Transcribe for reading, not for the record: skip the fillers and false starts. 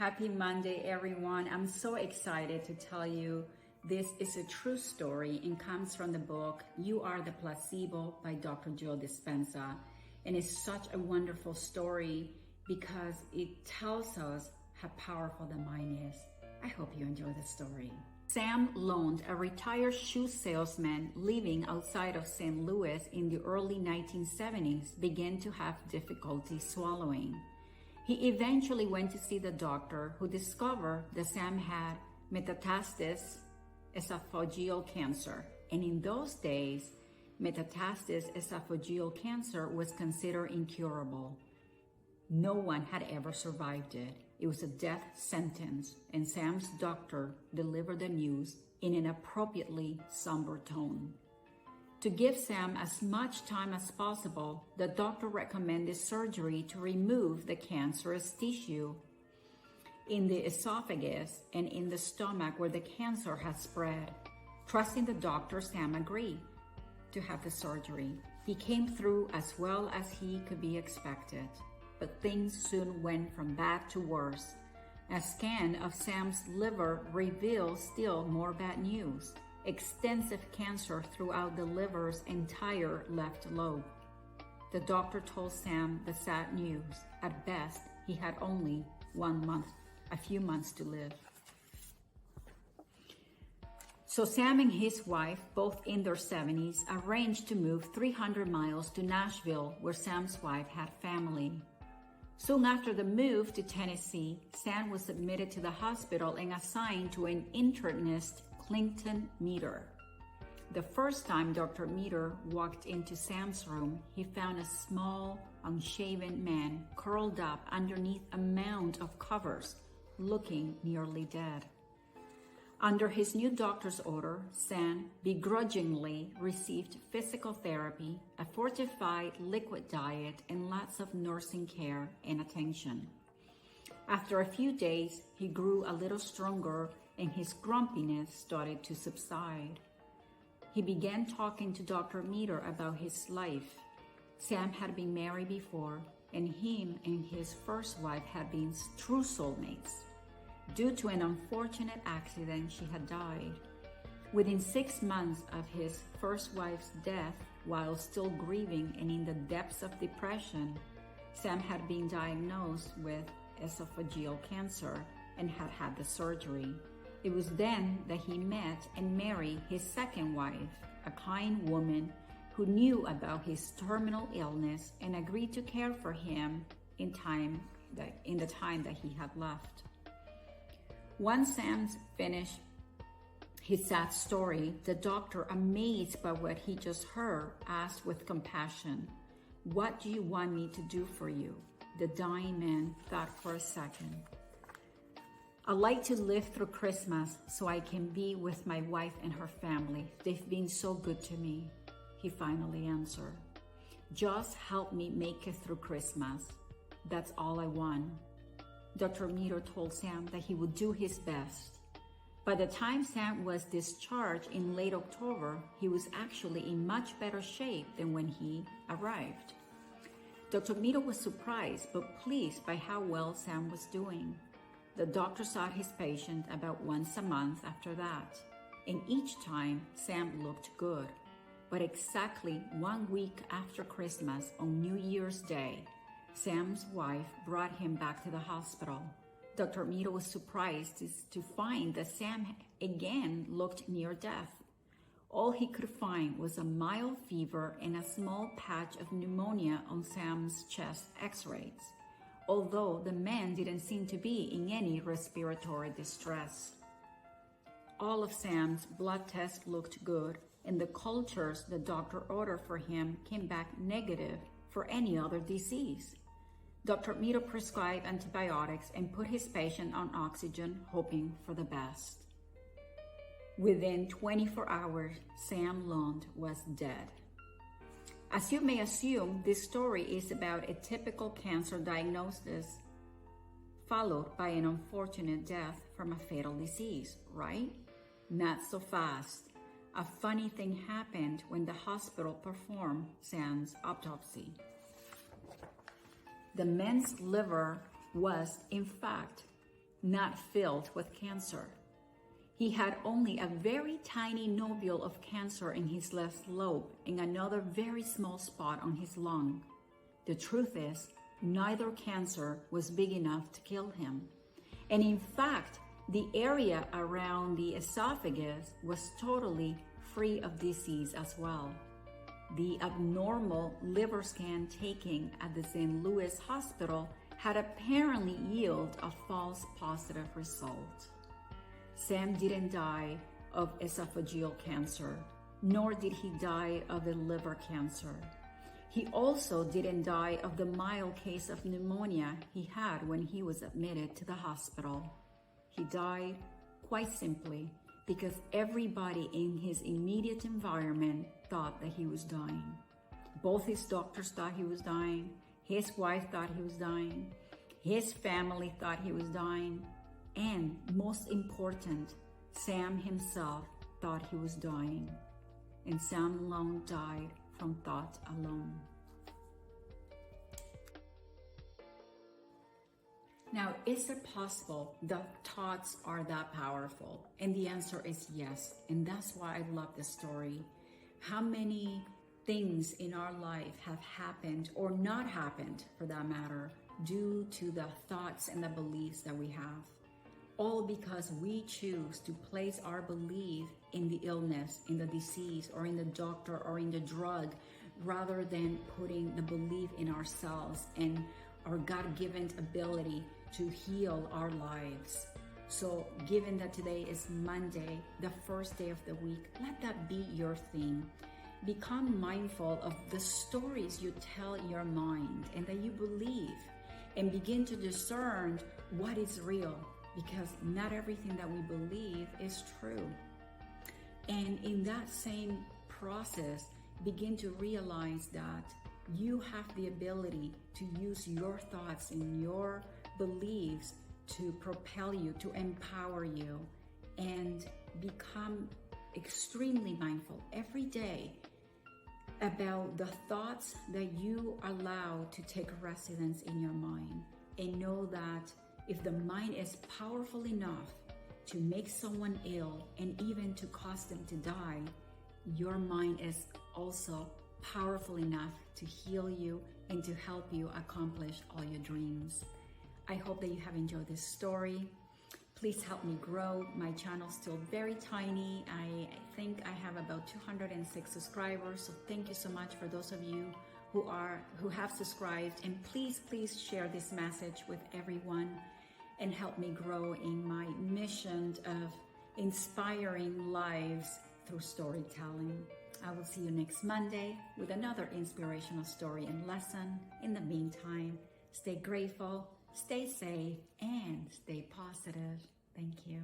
Happy Monday, everyone. I'm so excited to tell you this is a true story and comes from the book You Are the Placebo by Dr. Joe Dispenza. And it's such a wonderful story because it tells us how powerful the mind is. I hope you enjoy the story. Sam Lund, a retired shoe salesman living outside of St. Louis in the early 1970s, began to have difficulty swallowing. He eventually went to see the doctor, who discovered that Sam had metastasis esophageal cancer. And in those days, metastasis esophageal cancer was considered incurable. No one had ever survived it. It was a death sentence, and Sam's doctor delivered the news in an appropriately somber tone. To give Sam as much time as possible, the doctor recommended surgery to remove the cancerous tissue in the esophagus and in the stomach where the cancer had spread. Trusting the doctor, Sam agreed to have the surgery. He came through as well as he could be expected, but things soon went from bad to worse. A scan of Sam's liver revealed still more bad news: extensive cancer throughout the liver's entire left lobe. The doctor told Sam the sad news. At best, he had only a few months to live. So Sam and his wife, both in their 70s, arranged to move 300 miles to Nashville, where Sam's wife had family. Soon after the move to Tennessee, Sam was admitted to the hospital and assigned to an internist, Clinton Meter. The first time Dr. Meter walked into Sam's room, he found a small, unshaven man curled up underneath a mound of covers, looking nearly dead. Under his new doctor's order, Sam begrudgingly received physical therapy, a fortified liquid diet, and lots of nursing care and attention. After a few days, he grew a little stronger and his grumpiness started to subside. He began talking to Dr. Meter about his life. Sam had been married before, and him and his first wife had been true soulmates. Due to an unfortunate accident, she had died. Within 6 months of his first wife's death, while still grieving and in the depths of depression, Sam had been diagnosed with esophageal cancer and had had the surgery. It was then that he met and married his second wife, a kind woman who knew about his terminal illness and agreed to care for him in the time that he had left. Once Sam finished his sad story, the doctor, amazed by what he just heard, asked with compassion, "What do you want me to do for you?" The dying man thought for a second. "I'd like to live through Christmas so I can be with my wife and her family. They've been so good to me," he finally answered. "Just help me make it through Christmas. That's all I want." Dr. Meter told Sam that he would do his best. By the time Sam was discharged in late October, he was actually in much better shape than when he arrived. Dr. Meter was surprised but pleased by how well Sam was doing. The doctor saw his patient about once a month after that, and each time Sam looked good. But exactly 1 week after Christmas, on New Year's Day, Sam's wife brought him back to the hospital. Dr. Meter was surprised to find that Sam again looked near death. All he could find was a mild fever and a small patch of pneumonia on Sam's chest x-rays, although the man didn't seem to be in any respiratory distress. All of Sam's blood tests looked good, and the cultures the doctor ordered for him came back negative for any other disease. Dr. Meter prescribed antibiotics and put his patient on oxygen, hoping for the best. Within 24 hours, Sam Lund was dead. As you may assume, this story is about a typical cancer diagnosis followed by an unfortunate death from a fatal disease, right? Not so fast. A funny thing happened when the hospital performed Sam's autopsy. The man's liver was, in fact, not filled with cancer. He had only a very tiny nodule of cancer in his left lobe and another very small spot on his lung. The truth is, neither cancer was big enough to kill him. And in fact, the area around the esophagus was totally free of disease as well. The abnormal liver scan taken at the St. Louis hospital had apparently yielded a false positive result. Sam didn't die of esophageal cancer, nor did he die of the liver cancer. He also didn't die of the mild case of pneumonia he had when he was admitted to the hospital. He died, quite simply, because everybody in his immediate environment thought that he was dying. Both his doctors thought he was dying, his wife thought he was dying, his family thought he was dying, and most important, Sam himself thought he was dying. And Sam Lone died from thought alone. Now, is it possible that thoughts are that powerful? And the answer is yes. And that's why I love this story. How many things in our life have happened or not happened, for that matter, due to the thoughts and the beliefs that we have? All because we choose to place our belief in the illness, in the disease, or in the doctor, or in the drug, rather than putting the belief in ourselves and our God-given ability to heal our lives. So given that today is Monday, the first day of the week, let that be your theme. Become mindful of the stories you tell your mind and that you believe, and begin to discern what is real, because not everything that we believe is true. And in that same process, begin to realize that you have the ability to use your thoughts and your beliefs to propel you, to empower you, and become extremely mindful every day about the thoughts that you allow to take residence in your mind. And know that if the mind is powerful enough to make someone ill and even to cause them to die, your mind is also powerful enough to heal you and to help you accomplish all your dreams. I hope that you have enjoyed this story. Please help me grow. My channel's still very tiny. I think I have about 206 subscribers. So thank you so much for those of you who have subscribed. And please share this message with everyone and help me grow in my mission of inspiring lives through storytelling. I will see you next Monday with another inspirational story and lesson. In the meantime, stay grateful, stay safe, and stay positive. Thank you.